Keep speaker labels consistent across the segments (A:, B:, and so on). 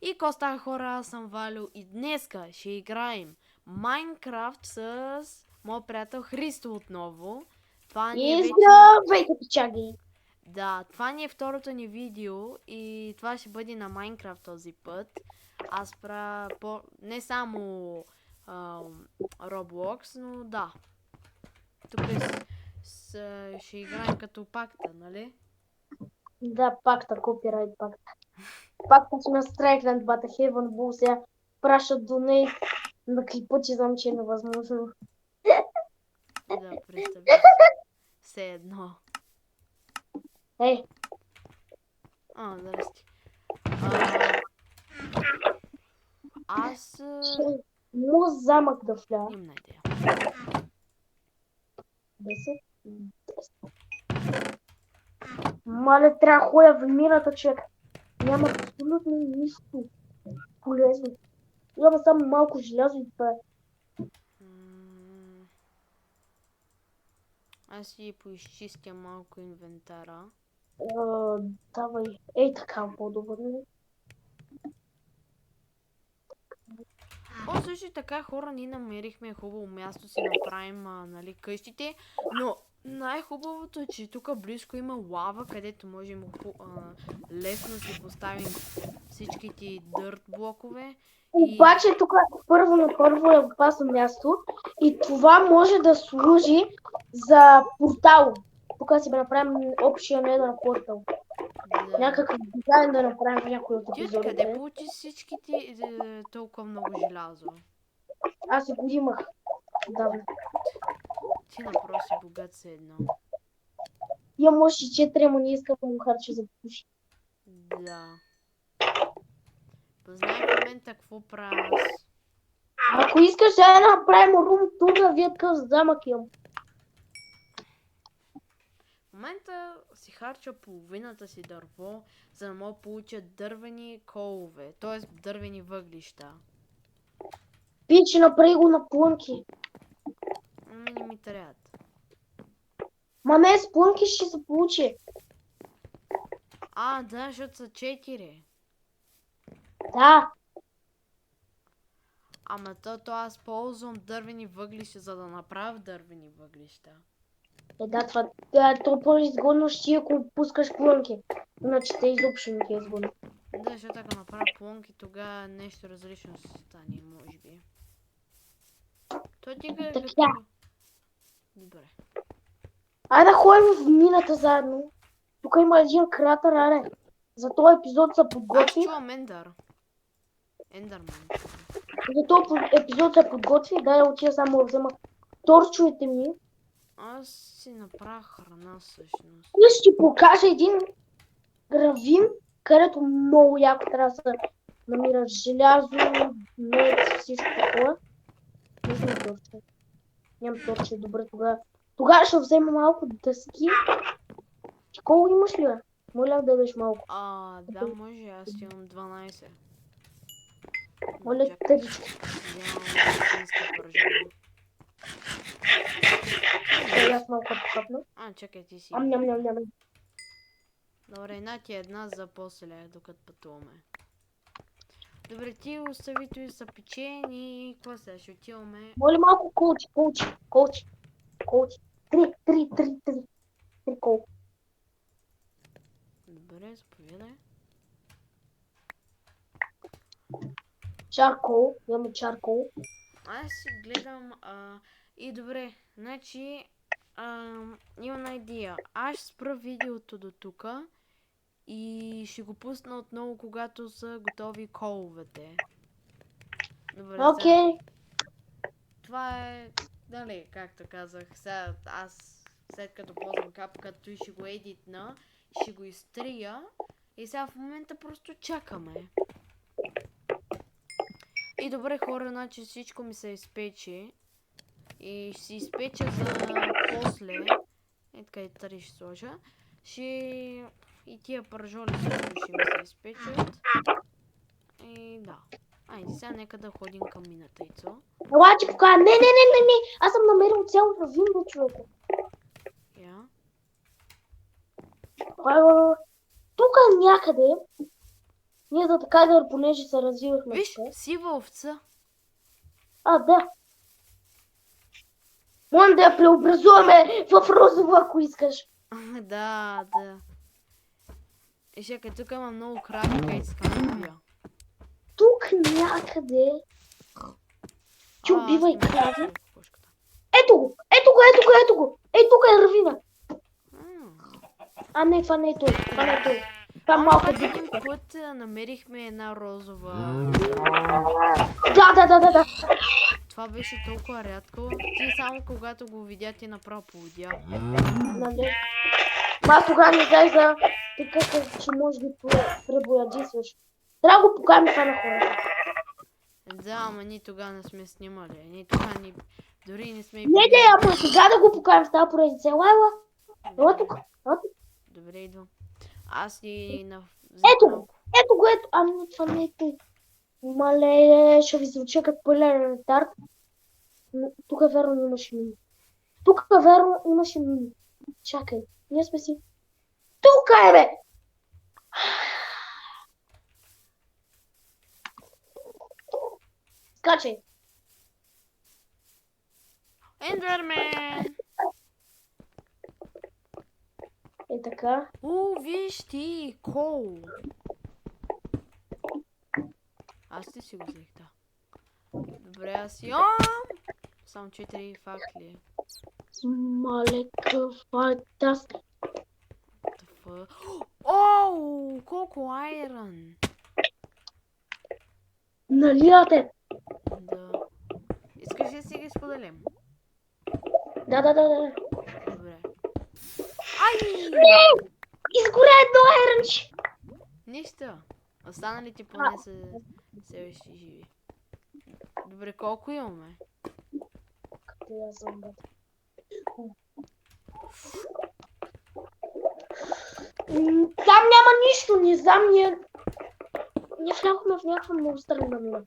A: И ко става хора, аз съм Валю и днеска ще играем Майнкрафт с моят приятел Христо отново. Това ни е вече...
B: Здравейте, пичаги!
A: Да, това ни е второто ни видео и това ще бъде на Майнкрафт този път. Аз правя не само Roblox, но да. Тук ще играем като пакта, нали?
B: Да, пакта, копирайт пакта. Пакта сме Страйкленд, бата Heaven Bull сега пращат донейт на клипа, че знам, че е невъзможно.
A: Да, представи си. Все едно.
B: Ей,
A: Здрасти. А, аз...
B: му замък да вля.
A: Имам идея.
B: 10. Мале, трябва да ходя в мирата, човек. Няма абсолютно нищо полезно. Има само малко желязо и това е.
A: Аз си поизчистя малко инвентара.
B: Давай. Ей, така по-добър.
A: Също така хора, ние намерихме хубаво място си направим нали, къщите, но най-хубавото е, че тук близко има лава, където можем лесно си поставим всичките дърт блокове.
B: Обаче тук първо на първо е опасно място и това може да служи за портал. Тук си направим общия недър портал.
A: Да.
B: Някакъв дизайн да направим някой от
A: Ти
B: епизодите.
A: откъде получи всичките толкова много желязо?
B: Аз си го имах. Да.
A: Ти направо си богат се едно.
B: Имам още 4, ама не искам да го харча за пуши.
A: Да. Познай в момента какво правя аз.
B: Ако искаш да направим рум тук, вие такъв замък имам.
A: В момента си харча половината си дърво, за да мога да получа дървени колове, т.е. дървени въглища.
B: Пичи, направи го на плънки.
A: Ами не ми трябват.
B: Ма не, с плънки ще се получи.
A: Да, защото са 4.
B: Да.
A: Ама то аз ползвам дървени въглища, за да направя дървени въглища.
B: Да, това е толкова изгодно ще ако пускаш плънки. Иначе те изобщо не ти е изгодно.
A: Да, защото ако направя плонки, тогава нещо различно ще стане, може би. Той тига е като... Добре.
B: Айде да ходим в мината заедно. Тук има един кратер, аре. За този епизод се подготви.
A: Аз чувам Ендър. Ендърман.
B: За този епизод се подготви. Дай отида само да взема торчовете ми.
A: Аз си направя храна всъщност.
B: И ще ти покажа един равин, където много яко трябва да се намира желязо, мед, всичко такова. Нямам торче. Нямам торче, добре тогава. Тогава ще взема малко дъски. Ти колко имаш ли, бе? Моля да дадеш малко.
A: Да, може, аз имам 12.
B: Моля,
A: Чакай,
B: тъдички.
A: вземам медицинска пържена.
B: Да, аз малко покапна.
A: Чакай, ти си.
B: Ням.
A: Добре, една ти една за после, докато пътуваме. Добре, ти остави и са печени и какво сега ще отиваме?
B: Моля малко колчи. Три колко.
A: Добре, заповядай.
B: Чаркол, имаме чаркол.
A: Аз си гледам и добре, значи имам идея. Аз ще спра видеото до тука и ще го пусна отново, когато са готови коловете. Добре,
B: Окей.
A: Това е, нали, както казах, сега аз след като ползвам капкато и ще го едитна, ще го изтрия и сега в момента просто чакаме. И добре хора, значи всичко ми се изпече и ще си изпеча за после. Така и търи ще сложа. И тия пържоли също ще ми се изпечат. И да. Айде сега нека да ходим към мината яйцо.
B: Ела ти покажа. Не. Аз съм намерил цял равин на човека. Тук някъде Ние за така да, понеже се развивахме.
A: Виж,
B: така.
A: сива овца.
B: А, да. Можем да я преобразуваме в розово, ако искаш.
A: Да, да. И чакай, тук има много крави, където искам да убия.
B: Тук някъде. Ти убивай
A: аз не мога да
B: крави.
A: убия кокошката.
B: Ето го! Ето го, ето го, ето го! Ей, тук е равина.
A: М.
B: А, не, това не е той. Това не е той. Това е
A: Ама
B: малко
A: пак
B: бит.
A: един път намерихме една розова.
B: Да.
A: Това беше толкова рядко. Ти само когато го видя, ти направо повидя.
B: Нали? Ма аз тогава не знаех за такъв, че може би пребоядисваш. Трябва да го покажем това на хората.
A: Да, ама ние тогава не сме снимали. Ние тогава дори не сме и
B: Не, ама сега да го покажем с тази поредица. Ела. Ела тук. Ела тук.
A: Добре, идвам. Аз и на...
B: Ето го. Ето го, ето. Ами това не е той. Мале, ще ви звуча като пълен ретард. Но тук верно имаше мини. Тук верно имаше мини. Чакай, ние сме си... Тук е, бе! Скачай.
A: Ендермен!
B: Е така.
A: Виж ти, кол! Аз ти си го взех, да. Добре, аз си... Само 4 факли.
B: Мале, каква е тази...
A: Колко айрон!
B: Налияте!
A: Да. Искаш да си ги споделим?
B: Да.
A: Добре. Ай!
B: Изгоря едно айрънче!
A: Нищо. Останалите поне са все още живи. Добре, колко имаме?
B: Къде я съм, бе? Там няма нищо, не знам, ние влязохме в някаква много странна мина.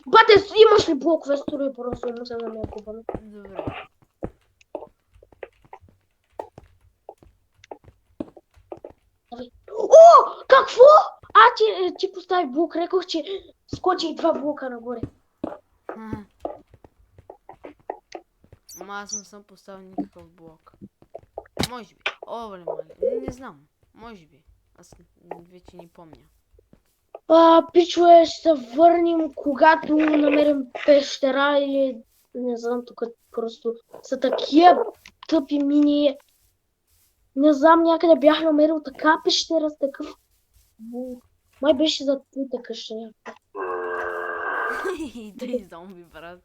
B: Бате, имаш ли блокове строи, просто не се намия купаме.
A: Добре.
B: О, какво? Ти постави блок, рекох, че скочи и 2 блока нагоре.
A: Ама аз не съм поставил никакъв блок. Може би. Оле, не знам. Може би. Аз вече не помня.
B: Пичове, ще се върнем, когато намерим пещера или не знам, тук просто са такива тъпи мини. Не знам, някъде бях намерил така пещера с такъв... Май беше за твоята къща някаква.
A: Той зомби, брат.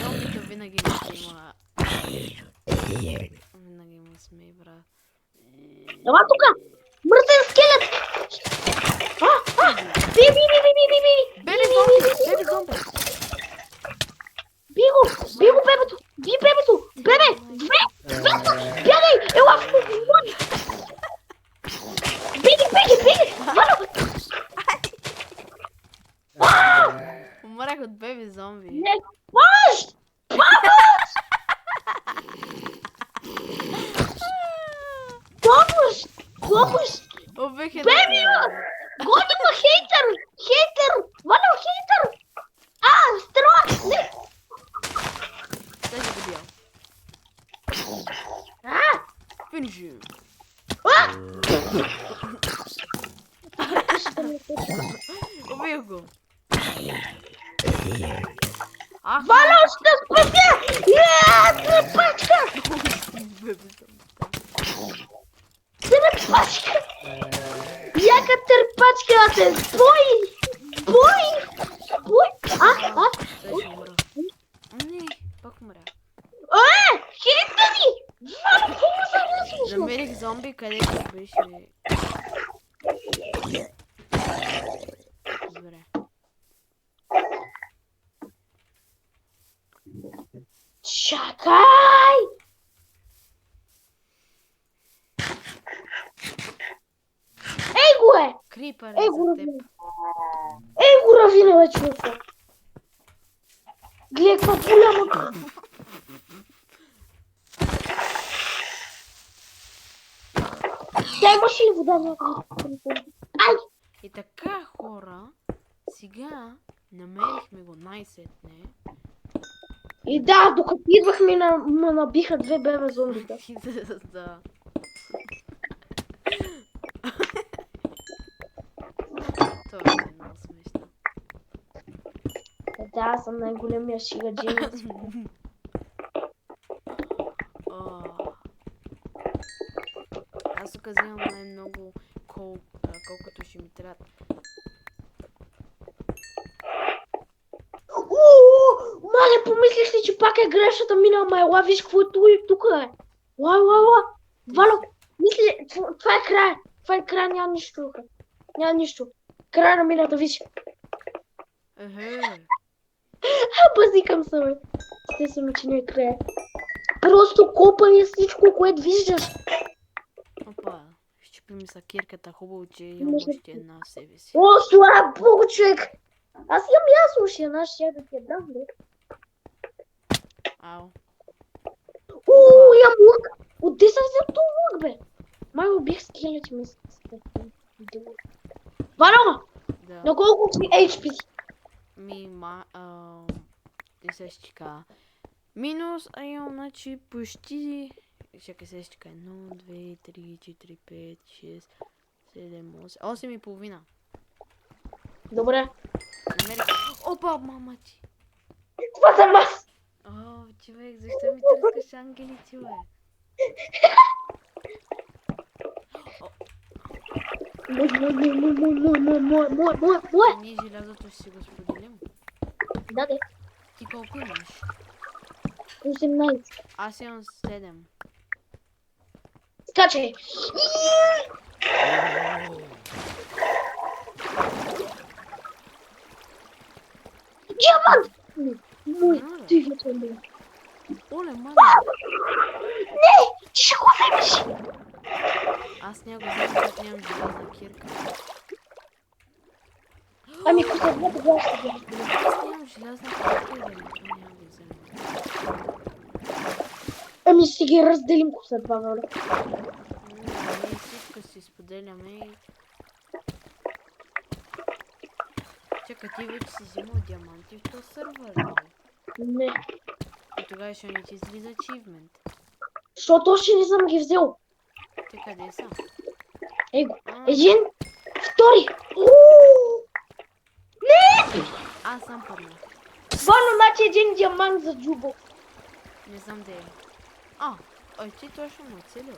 A: Зомбито винаги ми има... Винаги му смей, брат.
B: Ела тука! Мъртвен скелет! Би!
A: Бебе зомби!
B: Би го, бебето! Би бебето! Бебе! Две! Бягай! Ела! Беги! Вано!
A: Умрах от бебе зомби.
B: Не! Помощ! Помощ!
A: Убих
B: Беби! Гони ма хейтър! Вано хейтър! Стрела! Не!
A: Те ще го бил. Финиши. Убих го.
B: Вано, ще спася! Трепачка!
A: Бебе зомби.
B: Трепачка! Яка търпачка! Бой!
A: Той ще умра. Не, пак умря.
B: Хейтъри! Вано, какво за
A: Намерих зомби, където беше... Добре.
B: Чакай! е!
A: Крипър
B: Ей
A: е
B: го
A: за теб.
B: равина. Ей го равина, бе, човека. Гледай каква голяма. Тя имаше ли вода някъде? Ай!
A: И така, хора, сега намерихме го най-сетне.
B: И да, докато идвахме ме набиха две бебе зомбита.
A: Да. Това беше много смешно.
B: Да, аз съм най-големия шигаджиец.
A: О. Аз тук вземам най-много колкото ще ми трябва.
B: Мале, помислиш ли, че пак е грешната мина, майла, виж какво е тук, е. Ла. Вало, мисли, това е край. Това е край, няма нищо тук. Няма нищо. Край на мината, виж. Базикам се, бе. Естествено, че не е край. Просто копай всичко, което виждаш.
A: Опа, щупи ми са кирката, хубаво, че имам още една в себе си.
B: О, слава Богу, човек! Аз имам ясно още една, ще я да ти я дам, бе.
A: Ау.
B: Имам лък! Отде съм взел този лък, бе? Май убих скелети, мисля. Вано!
A: Да.
B: На колко си HP си?
A: Ти се ще кажа. Минус, а имам, значи, почти... Чакай се ще кажа. 1, 2, 3, 4, 5, 6, 7, 8... 8 и половина.
B: Добре.
A: Намерих... Опа, мама ти!
B: Това съм аз!
A: О, човек, защо ми тръскаш ангелите, бе?
B: Мое!
A: Ние желязото ще си го споделим.
B: Да, де.
A: Ти колко имаш?
B: 18.
A: Аз имам 7.
B: Скачай! Диамант! Мой, ти вече не.
A: Оле, мама!
B: Не! Ти ще го вземеш!
A: Аз няма го вземам, защото нямам желязна кирка.
B: Ами, ако се двете глава ще ги
A: Аз нямам желязна кирка и да няма да вземам.
B: Ами, ще ги разделим коса два, вале.
A: Ние всичко си споделяме и... Чакай, ти вече си взимал диаманти в този сървър, ли?
B: Не.
A: И тогава ще не ти излиза ачивмент.
B: Защото още не съм ги взел.
A: Те къде са?
B: Его. Един, втори. Не!
A: Аз съм първо.
B: Вано, значи един диамант за Джубо.
A: Не знам де е. Ой, ти точно ме оцелил.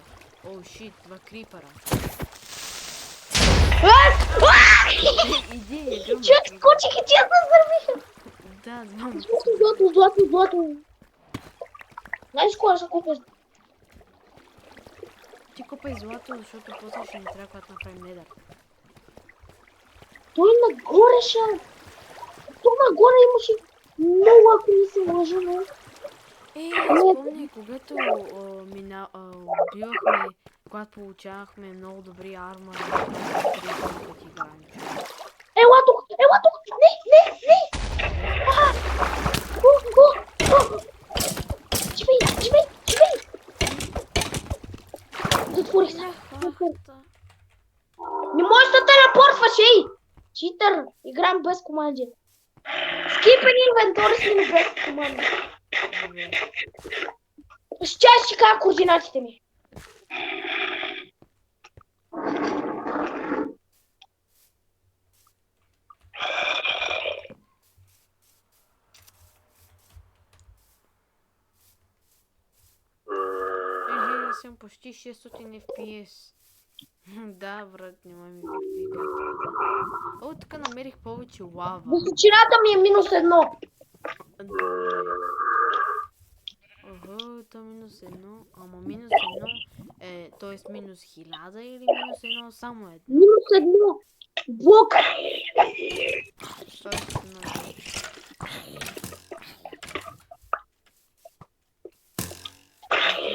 A: О, шит, два крипъра. Иди,
B: Човек, скочих и тя се зарвиха.
A: Да, знам.
B: Злато. Знаеш кога ще купиш?
A: Ти купай злато, защото после ще ни трябва, когато направим недър.
B: Той нагоре ще... То нагоре имаше много, ако не се лъжа, но...
A: Спомни, когато убивахме, когато получавахме много добри армори,
B: Ела тук! Не! Живей! Затворих се. Не можеш да телепортваш, ей! Читър! Играем без команди. Скипен инвентор с ми без команди. Ще кажа координатите ми.
A: Аз съм почти 600 FPS. Да, брат, няма ми видео. О, тук намерих повече лава.
B: Височината ми е -1.
A: Ого, то -1. Ама -1 е, т.е. -1000 или -1 само едно?
B: -1. Блок.
A: Тоест -1.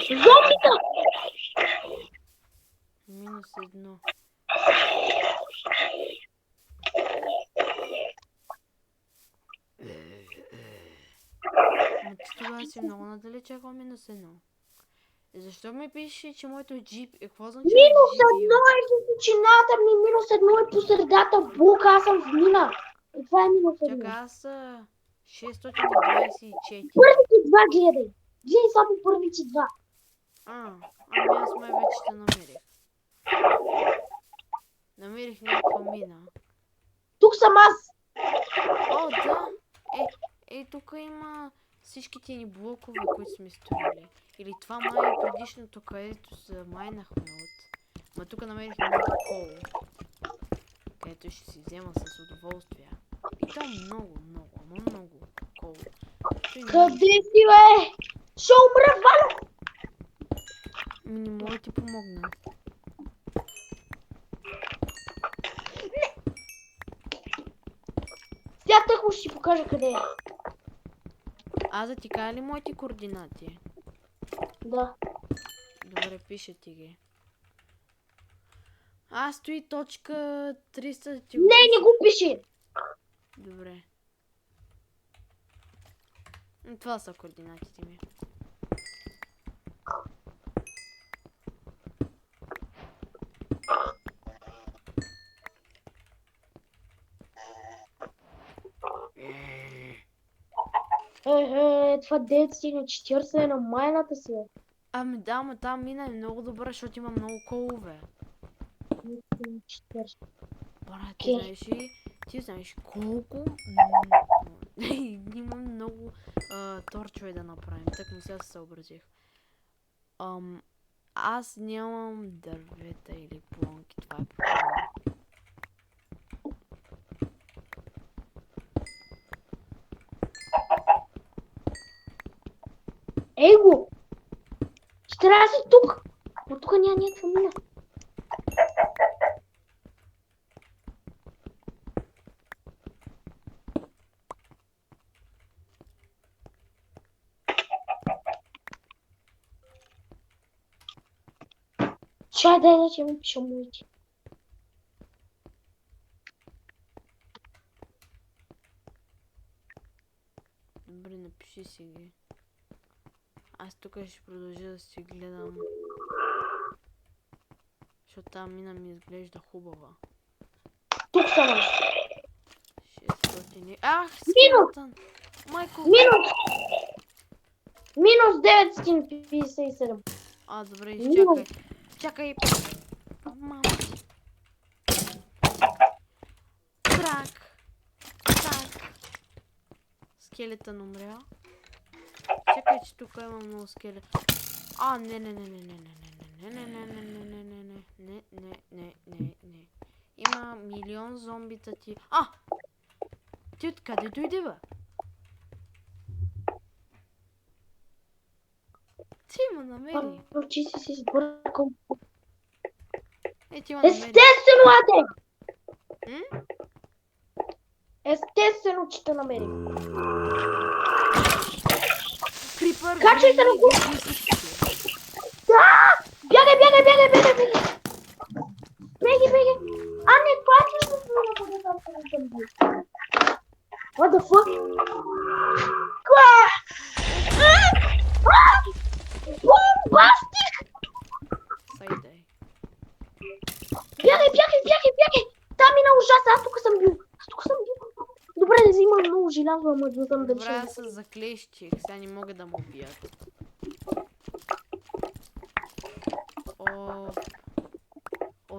B: Зомбита!
A: -1. Ама ти тогава си много надалеч, ако -1. Защо ми пише, че моето GP... Какво означава
B: Минус
A: GPU?
B: едно е височината ми, минус едно е по средата. Бук, аз съм в мина. И това е минус едно.
A: Чакай, аз 624.
B: Първите два гледай. Гледай само първите два.
A: Ами аз май вече те намерих. Намерих някаква мина.
B: Тук съм аз.
A: О, да! Тук има всичките ни блокове, които сме строили. Или това май е предишното, където се майнахме от. Ма тук намерихме много кол. Където ще си взема с удоволствие. И то много, ама много кол.
B: Къде си, бе? Ще умра, Валя!
A: Не мога да ти помогна.
B: Сега тъхо ще си покажа къде е.
A: Аз да ти кажа ли моите координати?
B: Да.
A: Добре, пише ти ги. Стои точка 300 ти го
B: Не го пиши.
A: Добре. Това са координатите ми.
B: Това дет си на 40 на майната си.
A: Ами да, ма там мина е много добра, защото има много колове.
B: 40.
A: Брат,
B: Окей.
A: ти знаеш колко... Има много торчове да направим, так му сега се съобразих. Аз нямам дървета или плонки, това е проблема.
B: Ей го! Ще трябва да си тук. Но тук няма някаква мина. Чай, дай да ти му пиша моите.
A: Добре, напиши си ги. Аз тук ще продължа да си гледам. Защото тази мина ми изглежда хубава.
B: Тук съм аз.
A: 600... скелетън! Майко!
B: Минус 957.
A: Добре, изчакай. Чакай! Мама! Трак! Скелетън умря. Чакай, че тук има много скелет. Не. Има милион зомбита ти. Ти откъде дойде, бе? Ти ме намери.
B: Че си сбъркал.
A: Ти ме намери.
B: Естествено, Аде! Естествено, че те намери.
A: Крипър!
B: Качвай се на го! Да! Бягай! Бегай! Не, това е чисто съм бил. What the fuck? Бомбастик!
A: Сайдай.
B: Бягай! Там мина ужасно, аз тук съм бил. Добре, не взимам много желязо, ама да знам дали
A: Добре, аз се заклещих, сега не мога да му убият.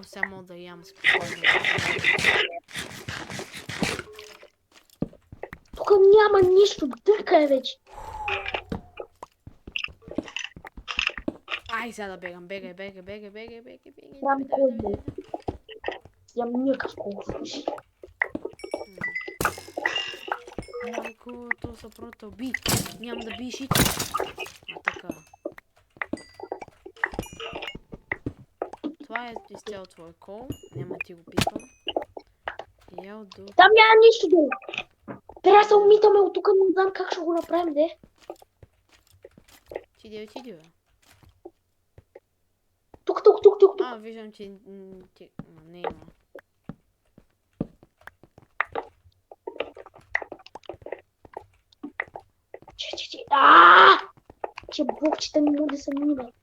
A: Сега мога да ям спокойно.
B: Тук няма нищо, дърка е вече.
A: Сега да бегам, бегай.
B: Нямам колбо. Нямам никакъв колбо.
A: Майко, то са просто би. Нямам да биш и така. Това е изцяло твой кол. Няма ти го пипам.
B: Там няма нищо друго. Трябва да се умитаме от тук, не знам как ще го направим, де.
A: Ти де.
B: Тук.
A: Виждам, че не има.
B: че блокчета не могат да се минат.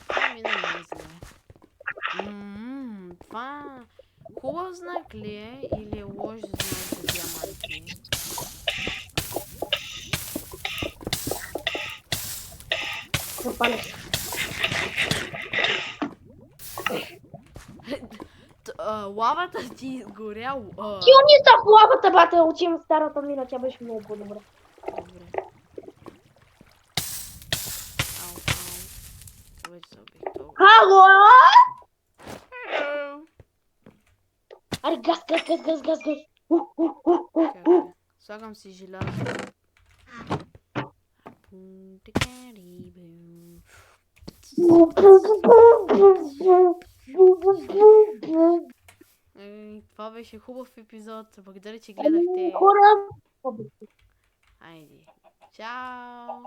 A: Ами не е зле. Това хубав знак ли е или е лош знак за диаманти?
B: Запалиш.
A: Лавата ти изгоря.
B: Ти не са в лавата, бате, учим старата мина, тя беше много по-добра.
A: Добре. Ау. Вече се убих толкова.
B: Хало!
A: Hello.
B: Аре, газ.
A: Чакай. Слагам си желязо. Това беше хубав епизод. Благодаря, че гледахте.
B: Хора!
A: Айде. Чао!